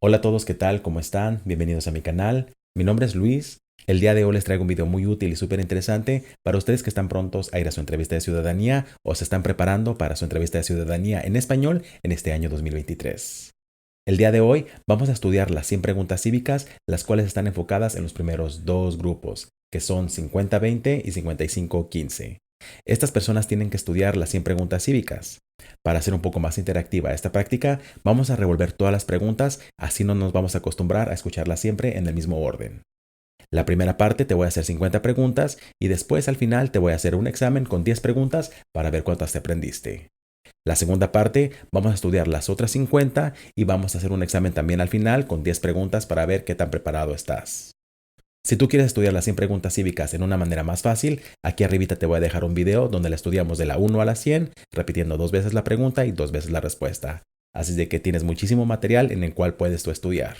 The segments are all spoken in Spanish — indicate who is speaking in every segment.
Speaker 1: Hola a todos, ¿qué tal? ¿Cómo están? Bienvenidos a mi canal. Mi nombre es Luis. El día de hoy les traigo un video muy útil y súper interesante para ustedes que están prontos a ir a su entrevista de ciudadanía o se están preparando para su entrevista de ciudadanía en español en este año 2023. El día de hoy vamos a estudiar las 100 preguntas cívicas, las cuales están enfocadas en los primeros dos grupos, que son 50-20 y 55-15. Estas personas tienen que estudiar las 100 preguntas cívicas. Para hacer un poco más interactiva esta práctica, vamos a revolver todas las preguntas, así no nos vamos a acostumbrar a escucharlas siempre en el mismo orden. La primera parte te voy a hacer 50 preguntas y después al final te voy a hacer un examen con 10 preguntas para ver cuántas te aprendiste. La segunda parte vamos a estudiar las otras 50 y vamos a hacer un examen también al final con 10 preguntas para ver qué tan preparado estás. Si tú quieres estudiar las 100 preguntas cívicas en una manera más fácil, aquí arribita te voy a dejar un video donde la estudiamos de la 1 a la 100, repitiendo 2 veces la pregunta y 2 veces la respuesta. Así de que tienes muchísimo material en el cual puedes tú estudiar.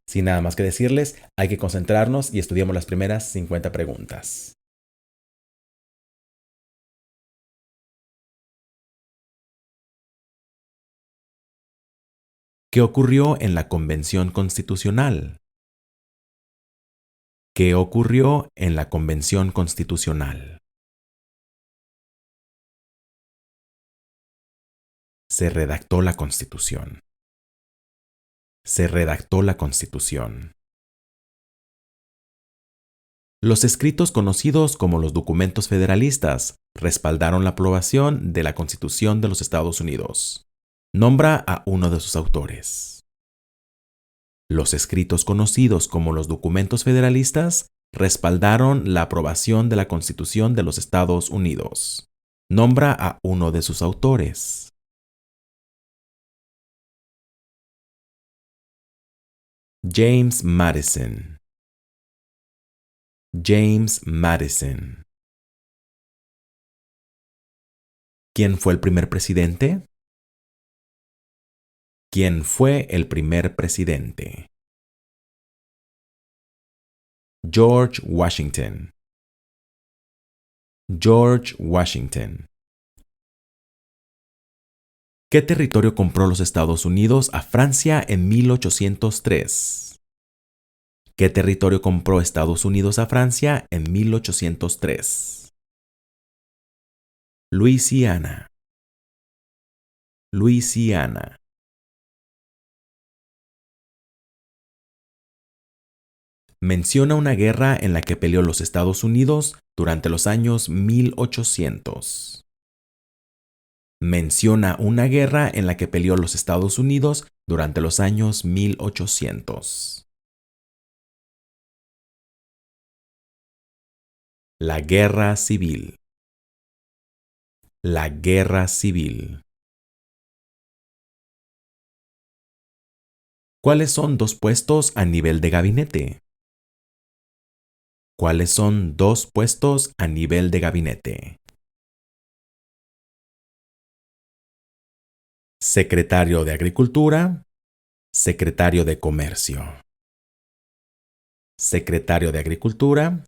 Speaker 1: Sin nada más que decirles, hay que concentrarnos y estudiamos las primeras 50 preguntas. ¿Qué ocurrió en la Convención Constitucional? ¿Qué ocurrió en la Convención Constitucional? Se redactó la Constitución. Se redactó la Constitución. Los escritos conocidos como los documentos federalistas respaldaron la aprobación de la Constitución de los Estados Unidos. Nombra a uno de sus autores. Los escritos conocidos como los documentos federalistas respaldaron la aprobación de la Constitución de los Estados Unidos. Nombra a uno de sus autores. James Madison. James Madison. ¿Quién fue el primer presidente? ¿Quién fue el primer presidente? George Washington. George Washington. ¿Qué territorio compró los Estados Unidos a Francia en 1803? ¿Qué territorio compró Estados Unidos a Francia en 1803? Luisiana. Luisiana. Menciona una guerra en la que peleó los Estados Unidos durante los años 1800. Menciona una guerra en la que peleó los Estados Unidos durante los años 1800. La Guerra Civil. La Guerra Civil. ¿Cuáles son dos puestos a nivel de gabinete? ¿Cuáles son dos puestos a nivel de gabinete? Secretario de Agricultura, Secretario de Comercio. Secretario de Agricultura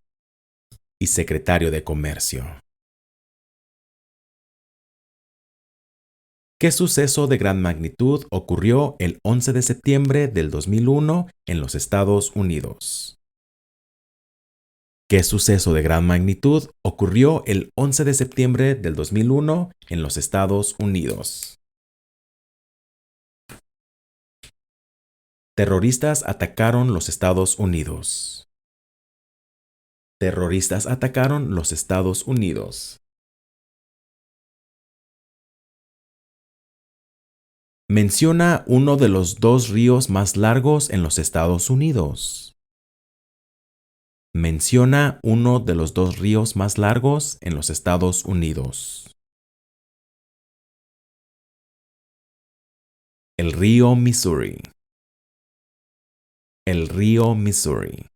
Speaker 1: y Secretario de Comercio. ¿Qué suceso de gran magnitud ocurrió el 11 de septiembre del 2001 en los Estados Unidos? ¿Qué suceso de gran magnitud ocurrió el 11 de septiembre del 2001 en los Estados Unidos? Terroristas atacaron los Estados Unidos. Terroristas atacaron los Estados Unidos. Menciona uno de los dos ríos más largos en los Estados Unidos. Menciona uno de los dos ríos más largos en los Estados Unidos. El río Missouri. El río Missouri.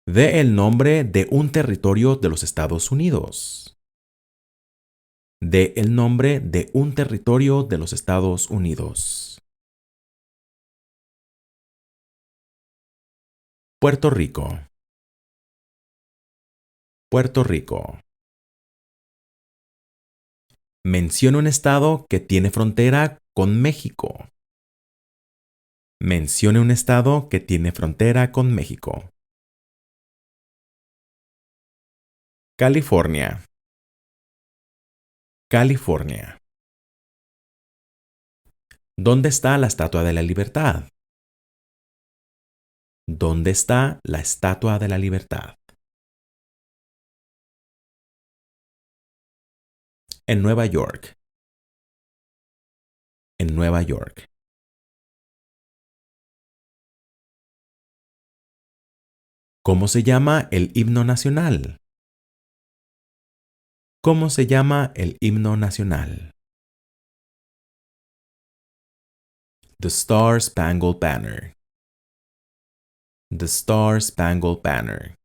Speaker 1: Dé el nombre de un territorio de los Estados Unidos. Dé el nombre de un territorio de los Estados Unidos. Puerto Rico. Puerto Rico. Menciona un estado que tiene frontera con México. Mencione un estado que tiene frontera con México. California. California. ¿Dónde está la Estatua de la Libertad? ¿Dónde está la Estatua de la Libertad? En Nueva York. En Nueva York. ¿Cómo se llama el himno nacional? ¿Cómo se llama el himno nacional? The Star Spangled Banner. The Star Spangled Banner.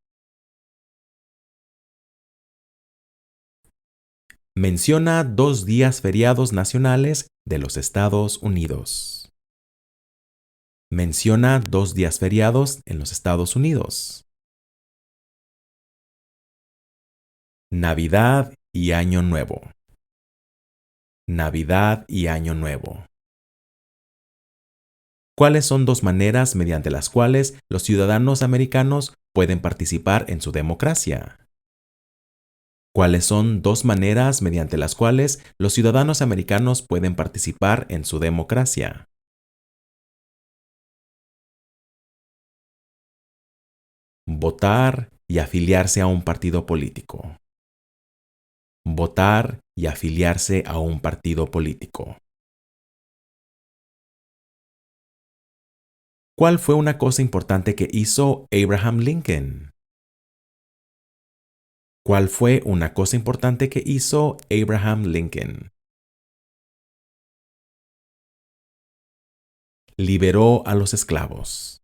Speaker 1: Menciona 2 días feriados nacionales de los Estados Unidos. Menciona 2 días feriados en los Estados Unidos. Navidad y Año Nuevo. Navidad y Año Nuevo. ¿Cuáles son 2 maneras mediante las cuales los ciudadanos americanos pueden participar en su democracia? ¿Cuáles son 2 maneras mediante las cuales los ciudadanos americanos pueden participar en su democracia? Votar y afiliarse a un partido político. Votar y afiliarse a un partido político. ¿Cuál fue una cosa importante que hizo Abraham Lincoln? ¿Cuál fue una cosa importante que hizo Abraham Lincoln? Liberó a los esclavos.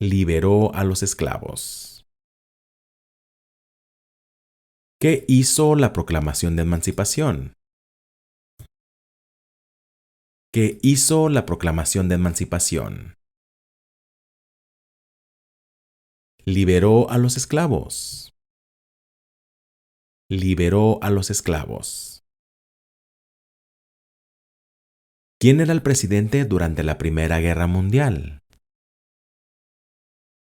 Speaker 1: Liberó a los esclavos. ¿Qué hizo la Proclamación de Emancipación? ¿Qué hizo la Proclamación de Emancipación? Liberó a los esclavos. Liberó a los esclavos. ¿Quién era el presidente durante la Primera Guerra Mundial?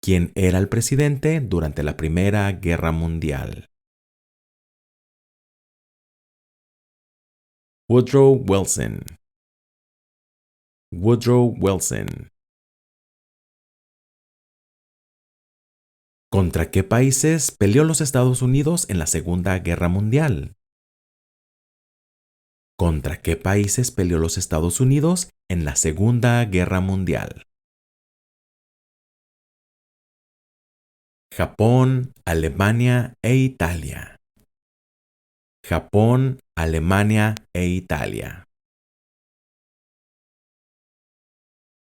Speaker 1: ¿Quién era el presidente durante la Primera Guerra Mundial? Woodrow Wilson. Woodrow Wilson. ¿Contra qué países peleó los Estados Unidos en la Segunda Guerra Mundial? ¿Contra qué países peleó los Estados Unidos en la Segunda Guerra Mundial? Japón, Alemania e Italia. Japón, Alemania e Italia.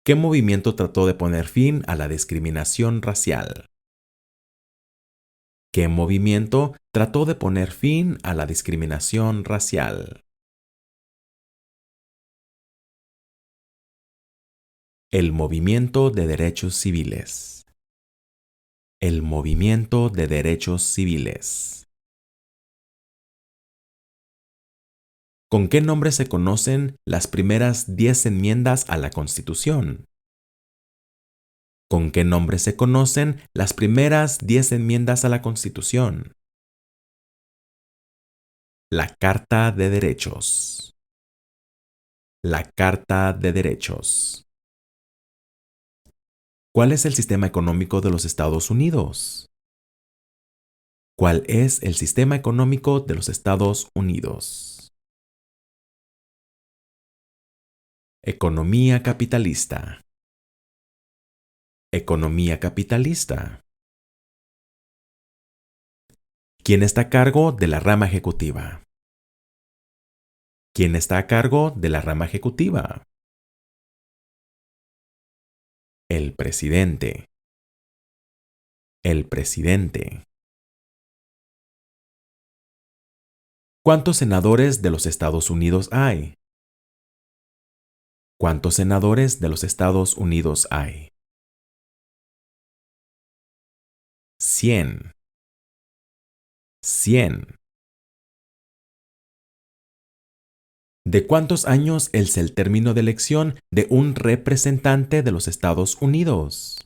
Speaker 1: ¿Qué movimiento trató de poner fin a la discriminación racial? ¿Qué movimiento trató de poner fin a la discriminación racial? El movimiento de derechos civiles. El movimiento de derechos civiles. ¿Con qué nombre se conocen las primeras 10 enmiendas a la Constitución? ¿Con qué nombre se conocen las primeras 10 enmiendas a la Constitución? La Carta de Derechos. La Carta de Derechos. ¿Cuál es el sistema económico de los Estados Unidos? ¿Cuál es el sistema económico de los Estados Unidos? Economía capitalista. Economía capitalista. ¿Quién está a cargo de la rama ejecutiva? ¿Quién está a cargo de la rama ejecutiva? El presidente. El presidente. ¿Cuántos senadores de los Estados Unidos hay? ¿Cuántos senadores de los Estados Unidos hay? 100. 100. ¿De cuántos años es el término de elección de un representante de los Estados Unidos?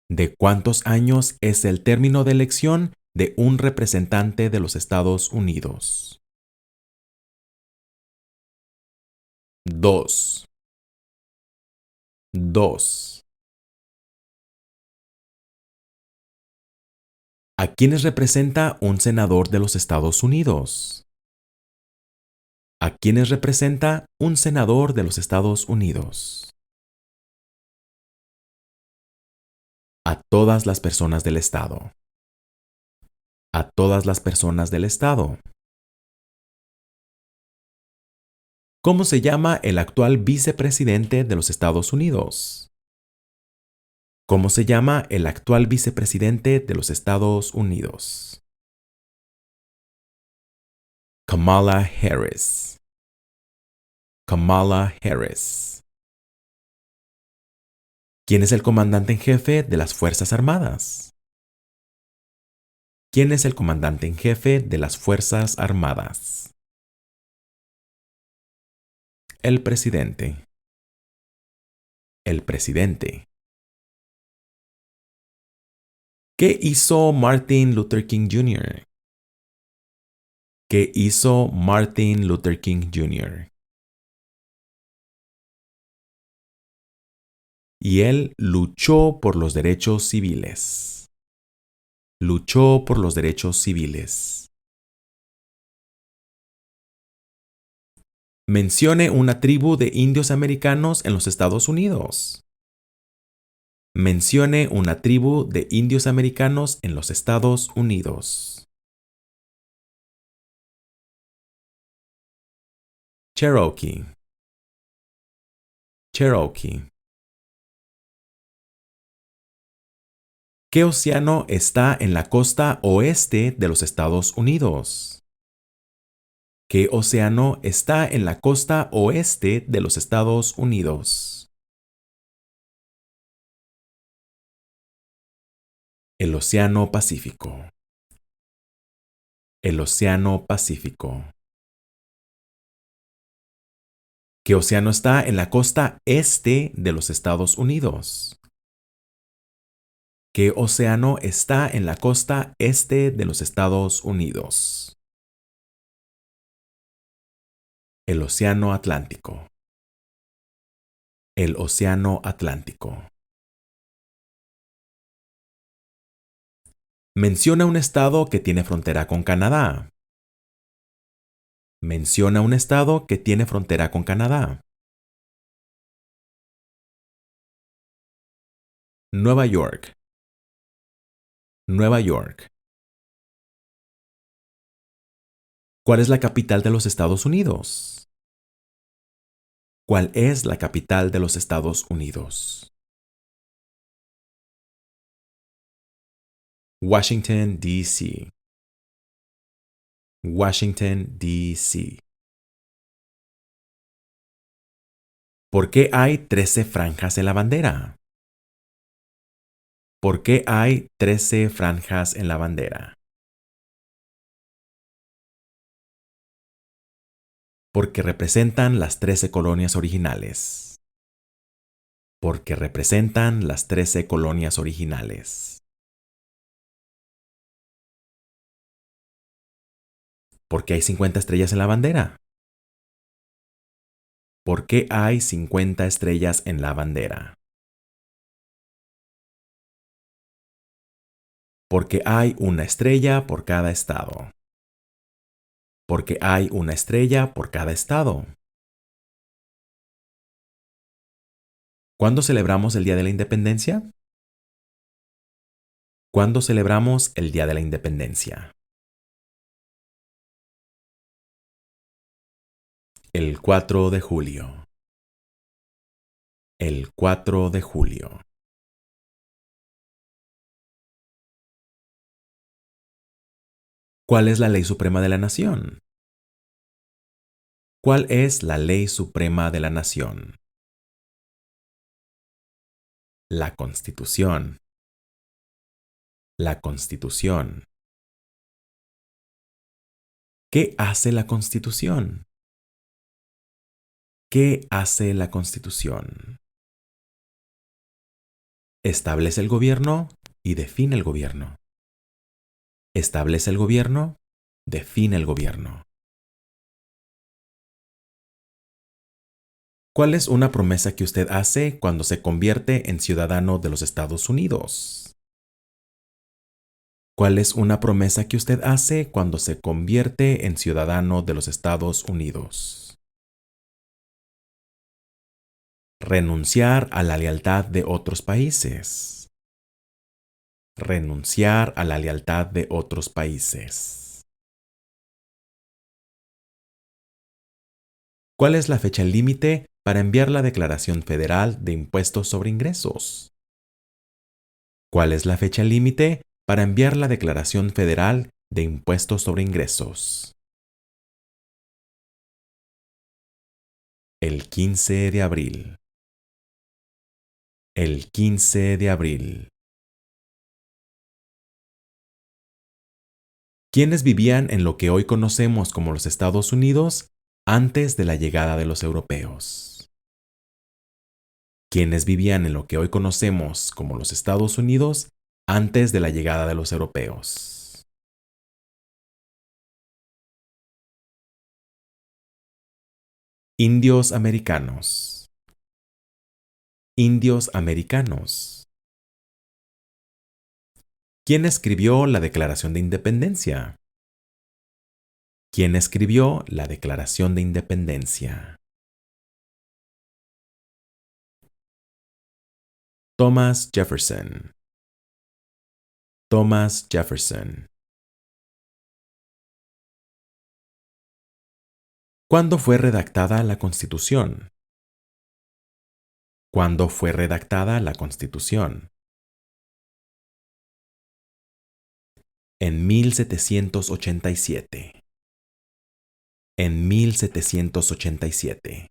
Speaker 1: ¿De cuántos años es el término de elección de un representante de los Estados Unidos? 2. 2. ¿A quiénes representa un senador de los Estados Unidos? ¿A quiénes representa un senador de los Estados Unidos? A todas las personas del Estado. A todas las personas del Estado. ¿Cómo se llama el actual vicepresidente de los Estados Unidos? ¿Cómo se llama el actual vicepresidente de los Estados Unidos? Kamala Harris. Kamala Harris. ¿Quién es el comandante en jefe de las Fuerzas Armadas? ¿Quién es el comandante en jefe de las Fuerzas Armadas? El presidente. El presidente. ¿Qué hizo Martin Luther King Jr.? ¿Qué hizo Martin Luther King Jr.? Y él luchó por los derechos civiles. Luchó por los derechos civiles. Mencione una tribu de indios americanos en los Estados Unidos. Mencione una tribu de indios americanos en los Estados Unidos. Cherokee. Cherokee. ¿Qué océano está en la costa oeste de los Estados Unidos? ¿Qué océano está en la costa oeste de los Estados Unidos? El Océano Pacífico. El Océano Pacífico. ¿Qué océano está en la costa este de los Estados Unidos? ¿Qué océano está en la costa este de los Estados Unidos? El Océano Atlántico. El Océano Atlántico. Menciona un estado que tiene frontera con Canadá. Menciona un estado que tiene frontera con Canadá. Nueva York. Nueva York. ¿Cuál es la capital de los Estados Unidos? ¿Cuál es la capital de los Estados Unidos? Washington, D.C. Washington, D.C. ¿Por qué hay 13 franjas en la bandera? ¿Por qué hay 13 franjas en la bandera? Porque representan las 13 colonias originales. Porque representan las 13 colonias originales. ¿Por qué hay 50 estrellas en la bandera? ¿Por qué hay 50 estrellas en la bandera? Porque hay una estrella por cada estado. Porque hay una estrella por cada estado. ¿Cuándo celebramos el Día de la Independencia? ¿Cuándo celebramos el Día de la Independencia? El 4 de julio. El 4 de julio. ¿Cuál es la ley suprema de la nación? ¿Cuál es la ley suprema de la nación? La Constitución. La Constitución. ¿Qué hace la Constitución? ¿Qué hace la Constitución? Establece el gobierno y define el gobierno. Establece el gobierno, define el gobierno. ¿Cuál es una promesa que usted hace cuando se convierte en ciudadano de los Estados Unidos? ¿Cuál es una promesa que usted hace cuando se convierte en ciudadano de los Estados Unidos? Renunciar a la lealtad de otros países. Renunciar a la lealtad de otros países. ¿Cuál es la fecha límite para enviar la Declaración Federal de Impuestos sobre Ingresos? ¿Cuál es la fecha límite para enviar la Declaración Federal de Impuestos sobre Ingresos? El 15 de abril. El 15 de abril. ¿Quiénes vivían en lo que hoy conocemos como los Estados Unidos antes de la llegada de los europeos? ¿Quiénes vivían en lo que hoy conocemos como los Estados Unidos antes de la llegada de los europeos? Indios americanos. Indios americanos. ¿Quién escribió la Declaración de Independencia? ¿Quién escribió la Declaración de Independencia? Thomas Jefferson. Thomas Jefferson. ¿Cuándo fue redactada la Constitución? ¿Cuándo fue redactada la Constitución? En 1787. En 1787.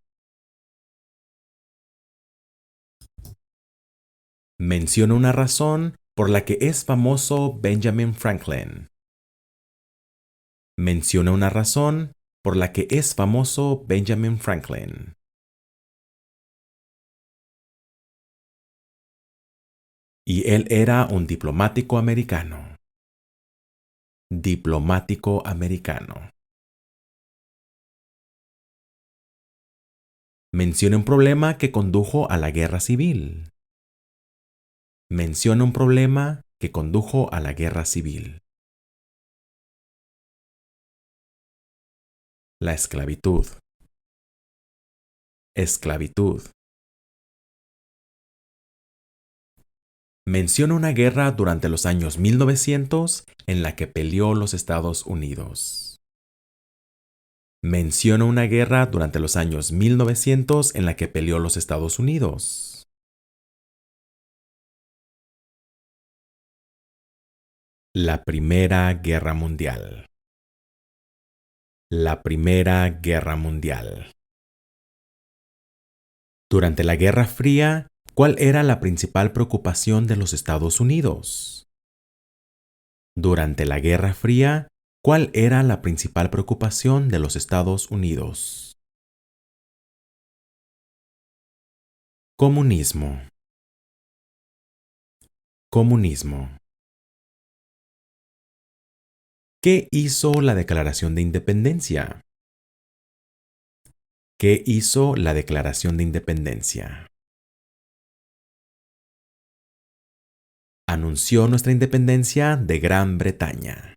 Speaker 1: Menciona una razón por la que es famoso Benjamin Franklin. Menciona una razón por la que es famoso Benjamin Franklin. Y él era un diplomático americano. Diplomático americano. Menciona un problema que condujo a la guerra civil. Menciona un problema que condujo a la guerra civil. La esclavitud. Esclavitud. Menciona una guerra durante los años 1900 en la que peleó los Estados Unidos. Menciona una guerra durante los años 1900 en la que peleó los Estados Unidos. La Primera Guerra Mundial. La Primera Guerra Mundial. Durante la Guerra Fría, ¿cuál era la principal preocupación de los Estados Unidos? Durante la Guerra Fría, ¿cuál era la principal preocupación de los Estados Unidos? Comunismo. Comunismo. ¿Qué hizo la Declaración de Independencia? ¿Qué hizo la Declaración de Independencia? Anunció nuestra independencia de Gran Bretaña.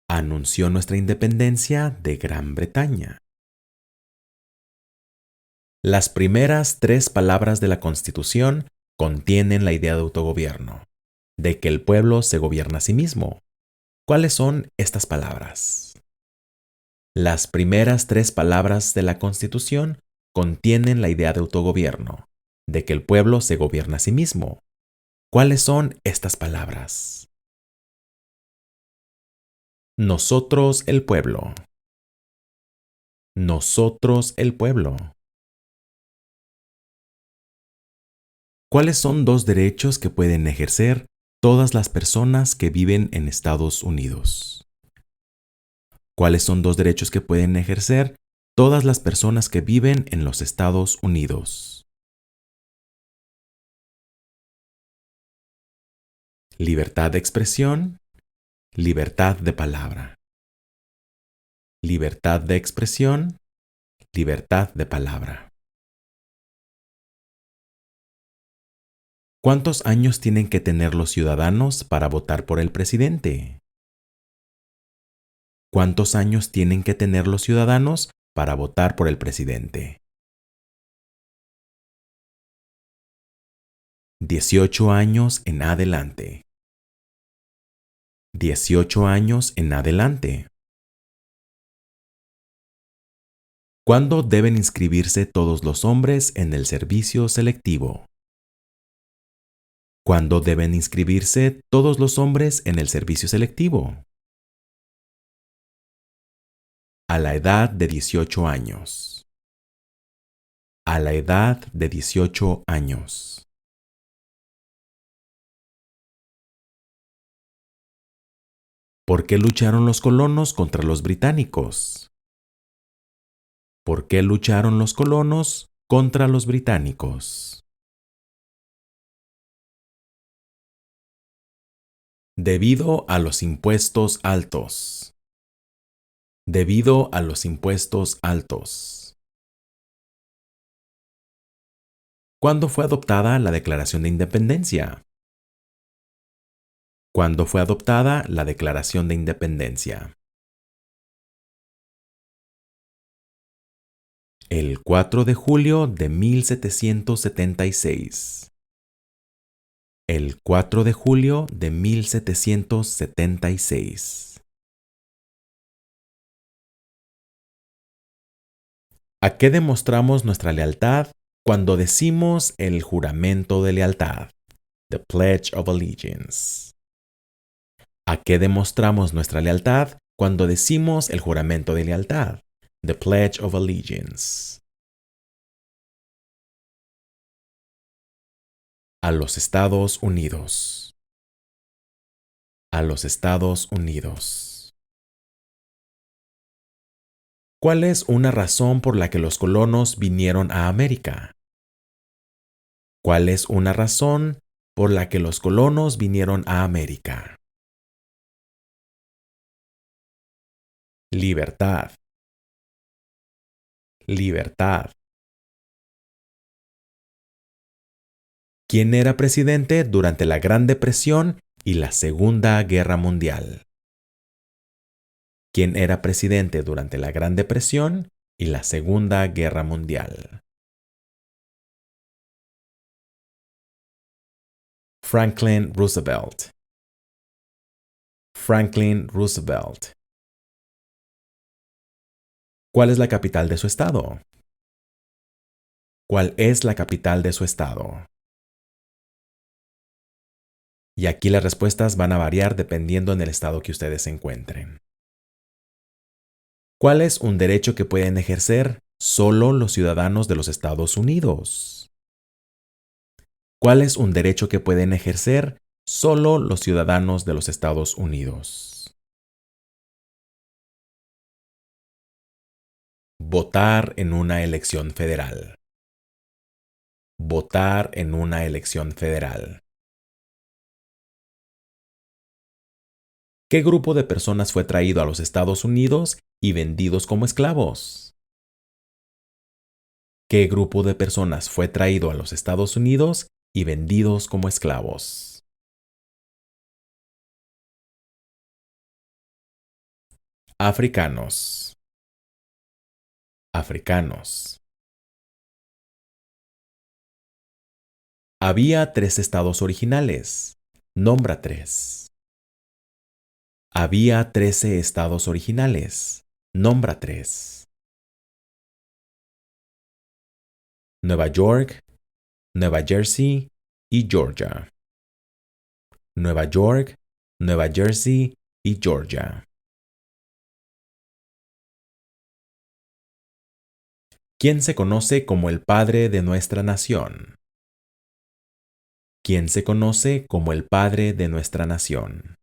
Speaker 1: Anunció nuestra independencia de Gran Bretaña. Las primeras 3 palabras de la Constitución contienen la idea de autogobierno, de que el pueblo se gobierna a sí mismo. ¿Cuáles son estas palabras? Las primeras 3 palabras de la Constitución contienen la idea de autogobierno, de que el pueblo se gobierna a sí mismo. ¿Cuáles son estas palabras? Nosotros el pueblo. Nosotros el pueblo. ¿Cuáles son 2 derechos que pueden ejercer todas las personas que viven en Estados Unidos? ¿Cuáles son 2 derechos que pueden ejercer todas las personas que viven en los Estados Unidos. Libertad de expresión, libertad de palabra. Libertad de expresión, libertad de palabra. ¿Cuántos años tienen que tener los ciudadanos para votar por el presidente? ¿Cuántos años tienen que tener los ciudadanos para votar por el presidente? 18 años en adelante. 18 años en adelante. ¿Cuándo deben inscribirse todos los hombres en el servicio selectivo? ¿Cuándo deben inscribirse todos los hombres en el servicio selectivo? A la edad de 18 años. A la edad de 18 años. ¿Por qué lucharon los colonos contra los británicos? ¿Por qué lucharon los colonos contra los británicos? Debido a los impuestos altos. Debido a los impuestos altos. ¿Cuándo fue adoptada la Declaración de Independencia? ¿Cuándo fue adoptada la Declaración de Independencia? El 4 de julio de 1776. El 4 de julio de 1776. ¿A qué demostramos nuestra lealtad cuando decimos el juramento de lealtad? The Pledge of Allegiance. ¿A qué demostramos nuestra lealtad cuando decimos el juramento de lealtad? The Pledge of Allegiance. A los Estados Unidos. A los Estados Unidos. ¿Cuál es una razón por la que los colonos vinieron a América? ¿Cuál es una razón por la que los colonos vinieron a América? Libertad. Libertad. ¿Quién era presidente durante la Gran Depresión y la Segunda Guerra Mundial? ¿Quién era presidente durante la Gran Depresión y la Segunda Guerra Mundial? Franklin Roosevelt. Franklin Roosevelt. ¿Cuál es la capital de su estado? ¿Cuál es la capital de su estado? Y aquí las respuestas van a variar dependiendo en el estado que ustedes se encuentren. ¿Cuál es un derecho que pueden ejercer solo los ciudadanos de los Estados Unidos? ¿Cuál es un derecho que pueden ejercer solo los ciudadanos de los Estados Unidos? Votar en una elección federal. Votar en una elección federal. ¿Qué grupo de personas fue traído a los Estados Unidos y vendidos como esclavos? ¿Qué grupo de personas fue traído a los Estados Unidos y vendidos como esclavos? Africanos. Africanos. Había 3 estados originales. Nombra 3. Había 13 estados originales. Nombra 3. Nueva York, Nueva Jersey y Georgia. Nueva York, Nueva Jersey y Georgia. ¿Quién se conoce como el padre de nuestra nación? ¿Quién se conoce como el padre de nuestra nación?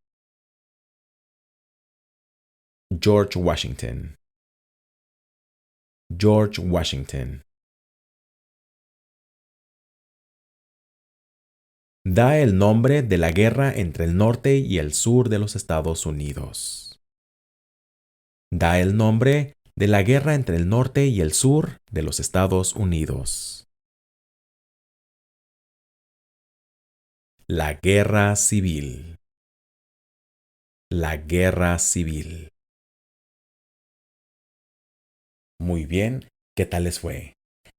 Speaker 1: George Washington. George Washington. Da el nombre de la guerra entre el norte y el sur de los Estados Unidos. Da el nombre de la guerra entre el norte y el sur de los Estados Unidos. La Guerra Civil. La Guerra Civil. Muy bien, ¿qué tal les fue?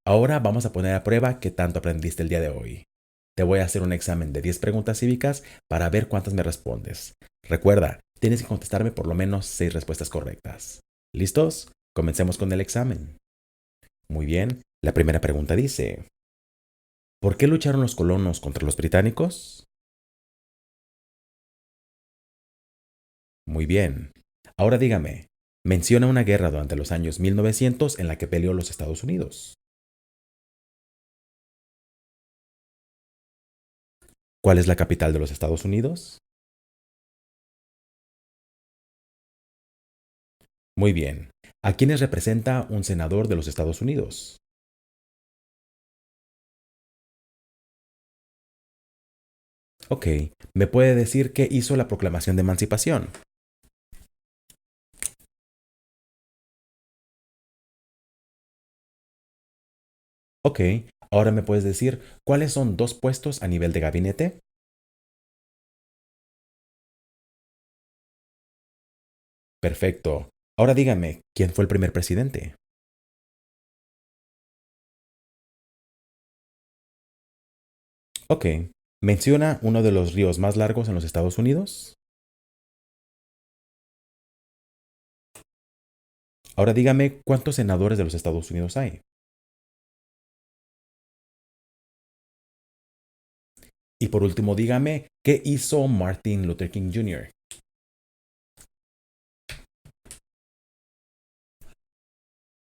Speaker 1: Ahora vamos a poner a prueba qué tanto aprendiste el día de hoy. Te voy a hacer un examen de 10 preguntas cívicas para ver cuántas me respondes. Recuerda, tienes que contestarme por lo menos 6 respuestas correctas. ¿Listos? Comencemos con el examen. Muy bien, la primera pregunta dice: ¿por qué lucharon los colonos contra los británicos? Muy bien. Ahora dígame, menciona una guerra durante los años 1900 en la que peleó los Estados Unidos. ¿Cuál es la capital de los Estados Unidos? Muy bien. ¿A quiénes representa un senador de los Estados Unidos? Ok. ¿Me puede decir qué hizo la Proclamación de Emancipación? Ok. Ahora me puedes decir cuáles son dos puestos a nivel de gabinete. Perfecto. Ahora dígame, ¿quién fue el primer presidente? Ok. ¿Menciona uno de los ríos más largos en los Estados Unidos? Ahora dígame, ¿cuántos senadores de los Estados Unidos hay? Y por último, dígame, ¿qué hizo Martin Luther King Jr.?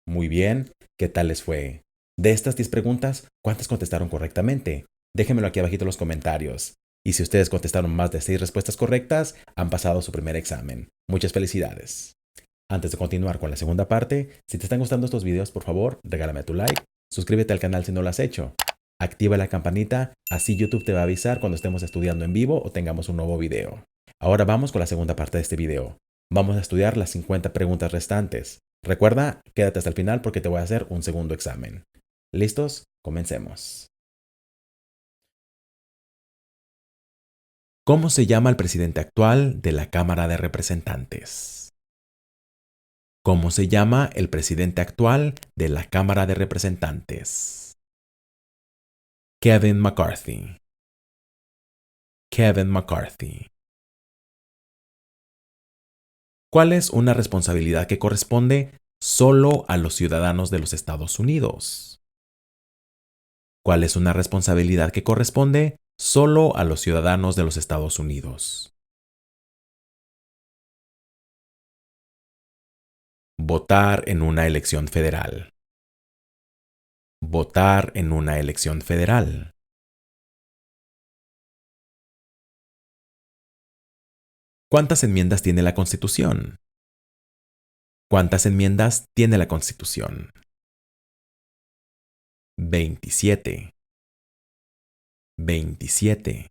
Speaker 1: Muy bien, ¿qué tal les fue? De estas 10 preguntas, ¿cuántas contestaron correctamente? Déjenmelo aquí abajito en los comentarios. Y si ustedes contestaron más de 6 respuestas correctas, han pasado su primer examen. Muchas felicidades. Antes de continuar con la segunda parte, si te están gustando estos videos, por favor, regálame tu like, suscríbete al canal si no lo has hecho, activa la campanita, así YouTube te va a avisar cuando estemos estudiando en vivo o tengamos un nuevo video. Ahora vamos con la segunda parte de este video. Vamos a estudiar las 50 preguntas restantes. Recuerda, quédate hasta el final porque te voy a hacer un segundo examen. ¿Listos? Comencemos. ¿Cómo se llama el presidente actual de la Cámara de Representantes? ¿Cómo se llama el presidente actual de la Cámara de Representantes? Kevin McCarthy. Kevin McCarthy. ¿Cuál es una responsabilidad que corresponde solo a los ciudadanos de los Estados Unidos? ¿Cuál es una responsabilidad que corresponde solo a los ciudadanos de los Estados Unidos? Votar en una elección federal. Votar en una elección federal. ¿Cuántas enmiendas tiene la Constitución? ¿Cuántas enmiendas tiene la Constitución? 27. 27.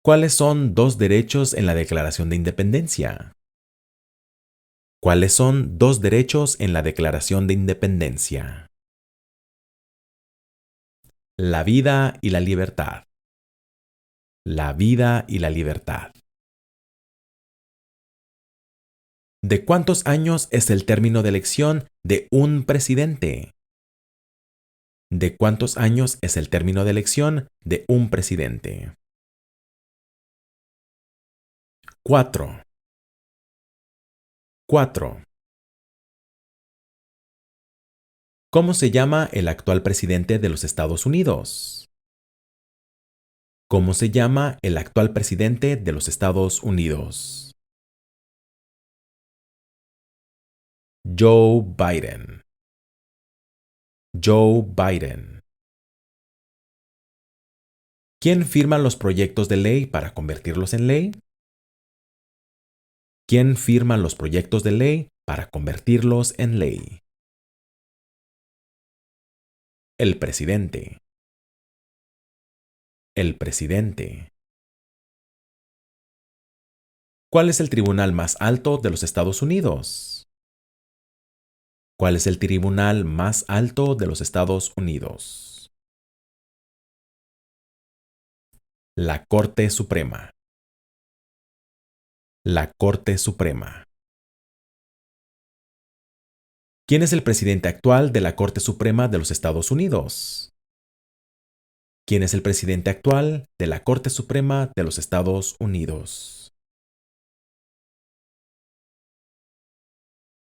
Speaker 1: ¿Cuáles son dos derechos en la Declaración de Independencia? ¿Cuáles son dos derechos en la Declaración de Independencia? La vida y la libertad. La vida y la libertad. ¿De cuántos años es el término de elección de un presidente? ¿De cuántos años es el término de elección de un presidente? 4. 4. ¿Cómo se llama el actual presidente de los Estados Unidos? ¿Cómo se llama el actual presidente de los Estados Unidos? Joe Biden. Joe Biden. ¿Quién firma los proyectos de ley para convertirlos en ley? ¿Quién firma los proyectos de ley para convertirlos en ley. El presidente. El presidente. ¿Cuál es el tribunal más alto de los Estados Unidos? ¿Cuál es el tribunal más alto de los Estados Unidos? La Corte Suprema. La Corte Suprema. ¿Quién es el presidente actual de la Corte Suprema de los Estados Unidos? ¿Quién es el presidente actual de la Corte Suprema de los Estados Unidos?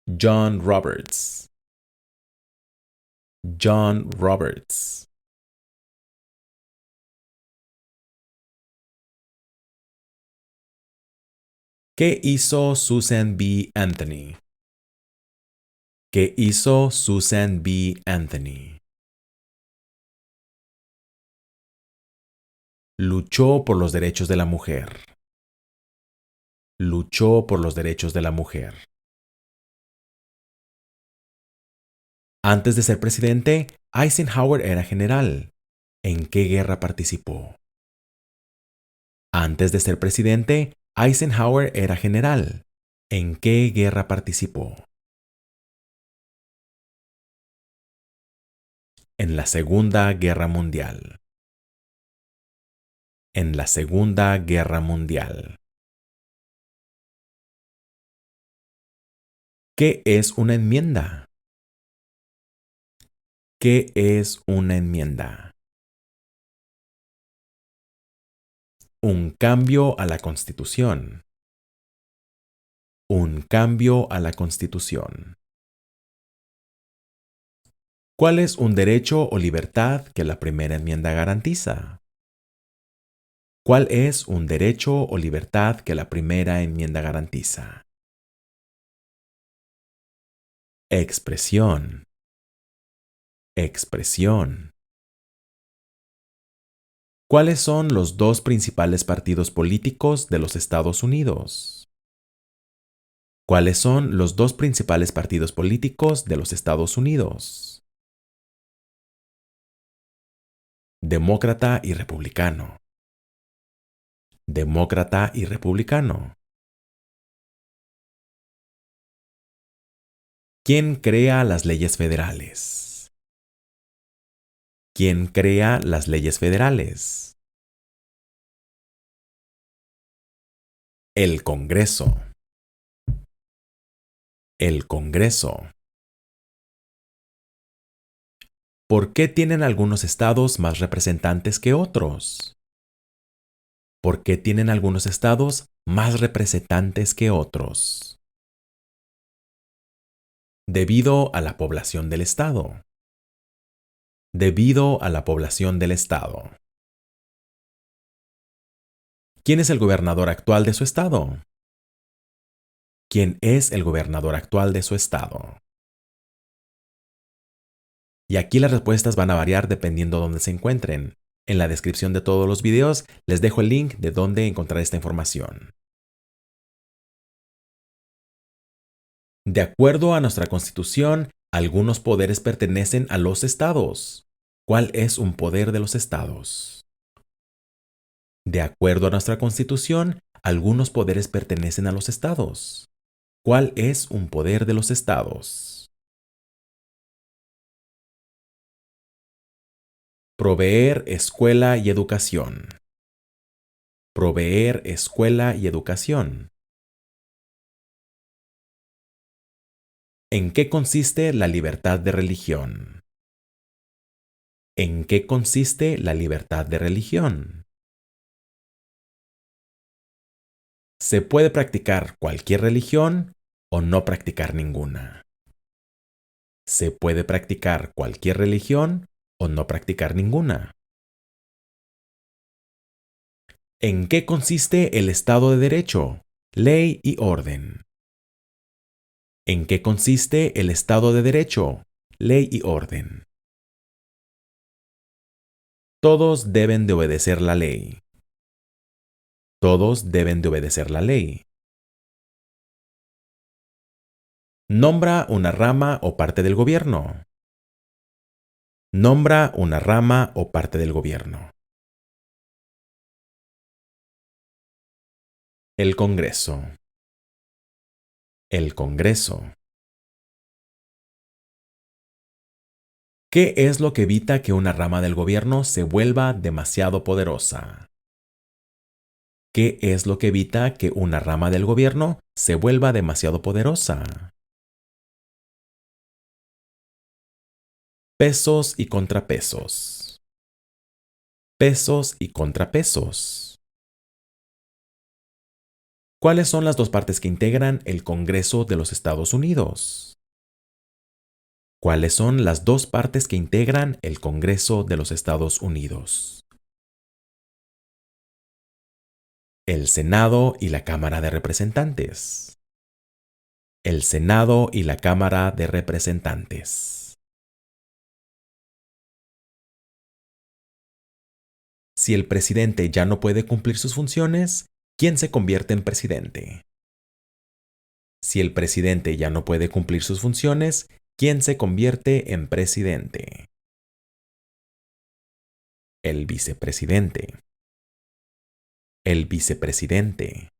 Speaker 1: John Roberts. John Roberts. ¿Qué hizo Susan B. Anthony? ¿Qué hizo Susan B. Anthony? Luchó por los derechos de la mujer. Luchó por los derechos de la mujer. Antes de ser presidente, Eisenhower era general. ¿En qué guerra participó? Antes de ser presidente, Eisenhower era general. ¿En qué guerra participó? En la Segunda Guerra Mundial. En la Segunda Guerra Mundial. ¿Qué es una enmienda? ¿Qué es una enmienda? Un cambio a la Constitución. Un cambio a la Constitución. ¿Cuál es un derecho o libertad que la primera enmienda garantiza? ¿Cuál es un derecho o libertad que la primera enmienda garantiza? Expresión. Expresión. ¿Cuáles son los dos principales partidos políticos de los Estados Unidos? ¿Cuáles son los dos principales partidos políticos de los Estados Unidos? Demócrata y republicano. Demócrata y republicano. ¿Quién crea las leyes federales? ¿Quién crea las leyes federales? El Congreso. El Congreso. ¿Por qué tienen algunos estados más representantes que otros? ¿Por qué tienen algunos estados más representantes que otros? Debido a la población del estado. Debido a la población del estado. ¿Quién es el gobernador actual de su estado? ¿Quién es el gobernador actual de su estado? Y aquí las respuestas van a variar dependiendo de dónde se encuentren. En la descripción de todos los videos les dejo el link de dónde encontrar esta información. De acuerdo a nuestra Constitución, algunos poderes pertenecen a los estados. ¿Cuál es un poder de los estados? De acuerdo a nuestra Constitución, algunos poderes pertenecen a los estados. ¿Cuál es un poder de los estados? Proveer escuela y educación. Proveer escuela y educación. ¿En qué consiste la libertad de religión? ¿En qué consiste la libertad de religión? ¿Se puede practicar cualquier religión o no practicar ninguna? ¿Se puede practicar cualquier religión o no practicar ninguna? ¿En qué consiste el Estado de Derecho, ley y orden? ¿En qué consiste el Estado de Derecho, ley y orden? Todos deben de obedecer la ley. Todos deben de obedecer la ley. Nombra una rama o parte del gobierno. Nombra una rama o parte del gobierno. El Congreso. El Congreso. ¿Qué es lo que evita que una rama del gobierno se vuelva demasiado poderosa? ¿Qué es lo que evita que una rama del gobierno se vuelva demasiado poderosa? Pesos y contrapesos. Pesos y contrapesos. ¿Cuáles son las dos partes que integran el Congreso de los Estados Unidos? ¿Cuáles son las dos partes que integran el Congreso de los Estados Unidos? El Senado y la Cámara de Representantes. El Senado y la Cámara de Representantes. Si el presidente ya no puede cumplir sus funciones, ¿quién se convierte en presidente? Si el presidente ya no puede cumplir sus funciones, ¿quién se convierte en presidente? El vicepresidente. El vicepresidente.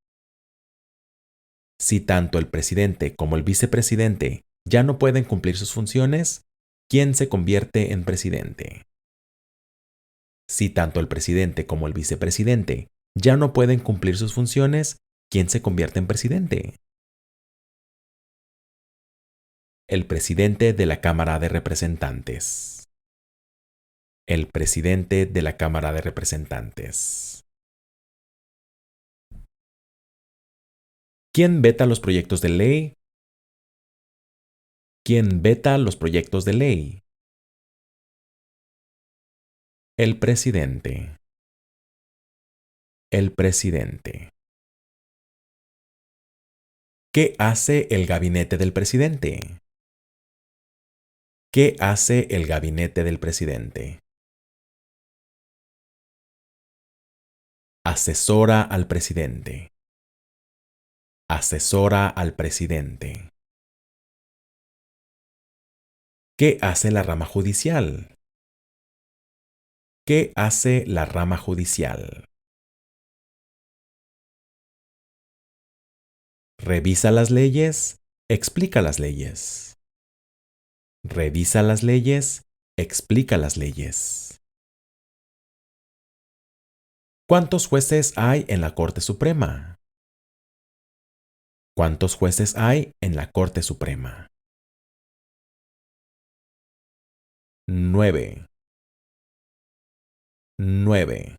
Speaker 1: Si tanto el presidente como el vicepresidente ya no pueden cumplir sus funciones, ¿quién se convierte en presidente? Si tanto el presidente como el vicepresidente ya no pueden cumplir sus funciones, ¿quién se convierte en presidente? El presidente de la Cámara de Representantes. El presidente de la Cámara de Representantes. ¿Quién veta los proyectos de ley? ¿Quién veta los proyectos de ley? El presidente. El presidente. ¿Qué hace el gabinete del presidente? ¿Qué hace el gabinete del presidente? Asesora al presidente. Asesora al presidente. ¿Qué hace la rama judicial? ¿Qué hace la rama judicial? Revisa las leyes, explica las leyes. Revisa las leyes, explica las leyes. ¿Cuántos jueces hay en la Corte Suprema? ¿Cuántos jueces hay en la Corte Suprema? 9. 9.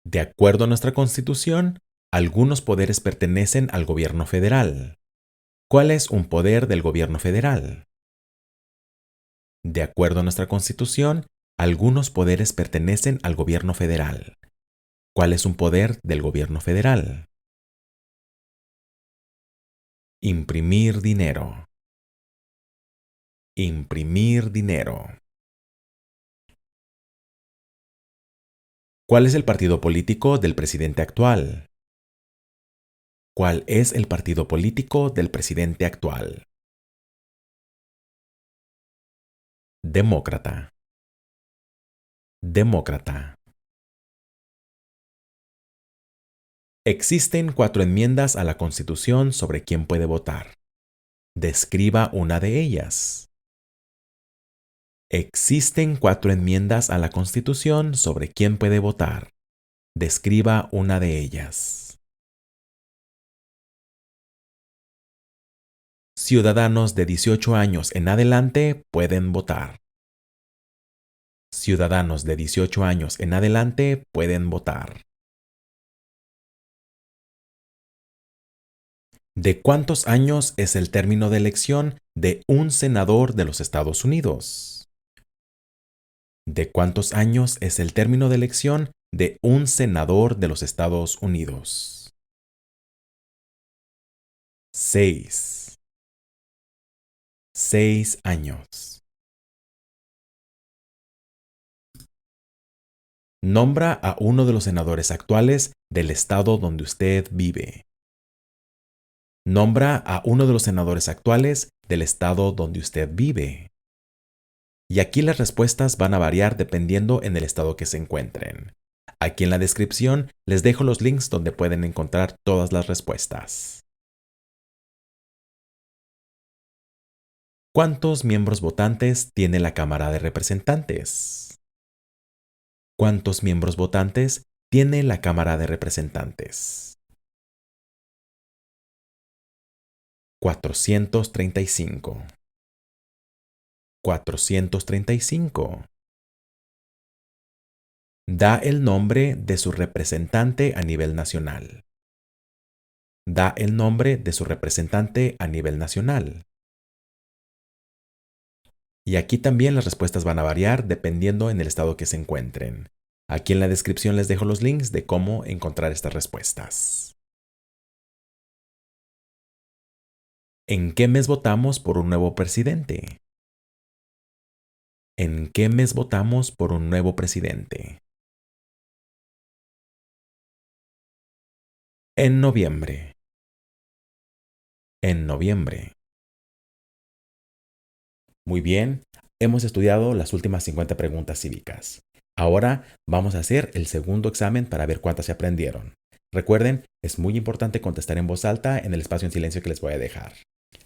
Speaker 1: De acuerdo a nuestra Constitución, algunos poderes pertenecen al gobierno federal. ¿Cuál es un poder del gobierno federal? De acuerdo a nuestra Constitución, algunos poderes pertenecen al gobierno federal. ¿Cuál es un poder del gobierno federal? Imprimir dinero. Imprimir dinero. ¿Cuál es el partido político del presidente actual? ¿Cuál es el partido político del presidente actual? Demócrata. Demócrata. Existen 4 enmiendas a la Constitución sobre quién puede votar. Describa una de ellas. Existen 4 enmiendas a la Constitución sobre quién puede votar. Describa una de ellas. Ciudadanos de 18 años en adelante pueden votar. Ciudadanos de 18 años en adelante pueden votar. ¿De cuántos años es el término de elección de un senador de los Estados Unidos? ¿De cuántos años es el término de elección de un senador de los Estados Unidos? 6. 6 años. Nombra a uno de los senadores actuales del estado donde usted vive. Nombra a uno de los senadores actuales del estado donde usted vive. Y aquí las respuestas van a variar dependiendo en el estado que se encuentren. Aquí en la descripción les dejo los links donde pueden encontrar todas las respuestas. ¿Cuántos miembros votantes tiene la Cámara de Representantes? ¿Cuántos miembros votantes tiene la Cámara de Representantes? 435. 435. Da el nombre de su representante a nivel nacional. Da el nombre de su representante a nivel nacional. Y aquí también las respuestas van a variar dependiendo en el estado que se encuentren. Aquí en la descripción les dejo los links de cómo encontrar estas respuestas. ¿En qué mes votamos por un nuevo presidente? ¿En qué mes votamos por un nuevo presidente? En noviembre. En noviembre. Muy bien, hemos estudiado las últimas 50 preguntas cívicas. Ahora vamos a hacer el segundo examen para ver cuántas se aprendieron. Recuerden, es muy importante contestar en voz alta en el espacio en silencio que les voy a dejar.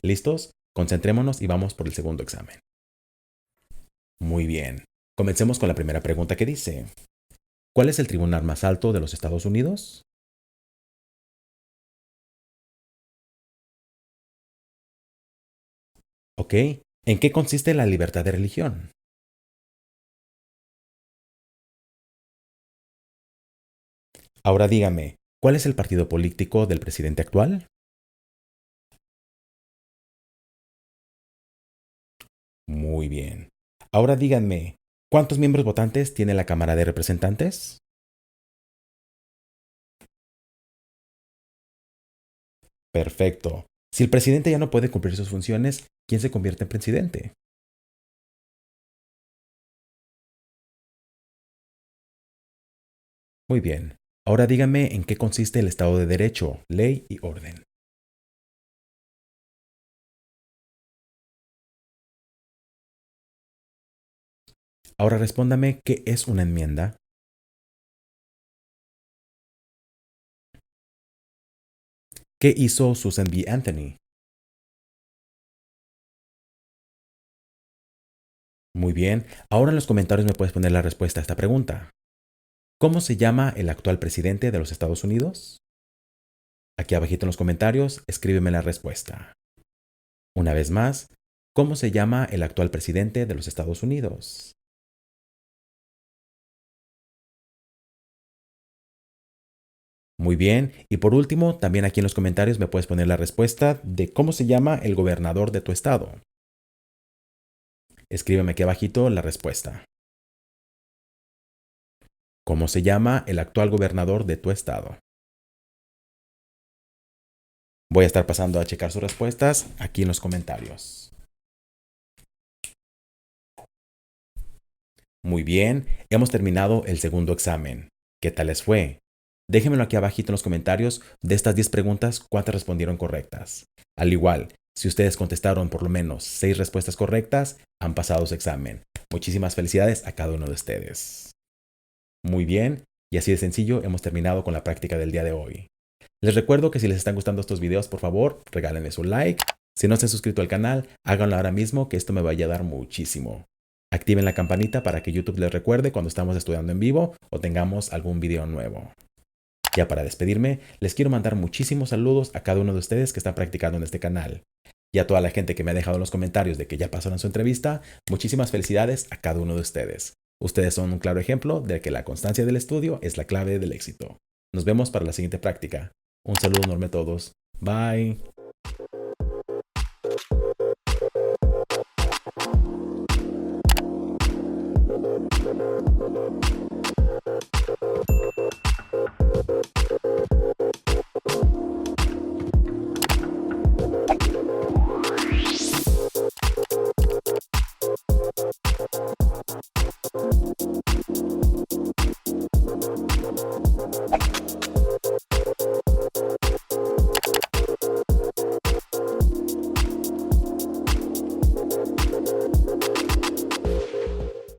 Speaker 1: ¿Listos? Concentrémonos y vamos por el segundo examen. Muy bien. Comencemos con la primera pregunta que dice: ¿cuál es el tribunal más alto de los Estados Unidos? Ok. ¿En qué consiste la libertad de religión? Ahora dígame, ¿cuál es el partido político del presidente actual? Muy bien. Ahora díganme, ¿cuántos miembros votantes tiene la Cámara de Representantes? Perfecto. Si el presidente ya no puede cumplir sus funciones, ¿quién se convierte en presidente? Muy bien. Ahora dígame en qué consiste el Estado de Derecho, ley y orden. Ahora respóndame qué es una enmienda. ¿Qué hizo Susan B. Anthony? Muy bien. Ahora en los comentarios me puedes poner la respuesta a esta pregunta. ¿Cómo se llama el actual presidente de los Estados Unidos? Aquí abajito en los comentarios, escríbeme la respuesta. Una vez más, ¿cómo se llama el actual presidente de los Estados Unidos? Muy bien. Y por último, también aquí en los comentarios me puedes poner la respuesta de cómo se llama el gobernador de tu estado. Escríbeme aquí abajito la respuesta. ¿Cómo se llama el actual gobernador de tu estado? Voy a estar pasando a checar sus respuestas aquí en los comentarios. Muy bien, hemos terminado el segundo examen. ¿Qué tal les fue? Déjenmelo aquí abajito en los comentarios de estas 10 preguntas cuántas respondieron correctas. Al igual, si ustedes contestaron por lo menos 6 respuestas correctas, han pasado su examen. Muchísimas felicidades a cada uno de ustedes. Muy bien, y así de sencillo hemos terminado con la práctica del día de hoy. Les recuerdo que si les están gustando estos videos, por favor, regálenme su like. Si no se han suscrito al canal, háganlo ahora mismo, que esto me va a ayudar muchísimo. Activen la campanita para que YouTube les recuerde cuando estamos estudiando en vivo o tengamos algún video nuevo. Ya para despedirme, les quiero mandar muchísimos saludos a cada uno de ustedes que están practicando en este canal. Y a toda la gente que me ha dejado en los comentarios de que ya pasaron su entrevista, muchísimas felicidades a cada uno de ustedes. Ustedes son un claro ejemplo de que la constancia del estudio es la clave del éxito. Nos vemos para la siguiente práctica. Un saludo enorme a todos. Bye.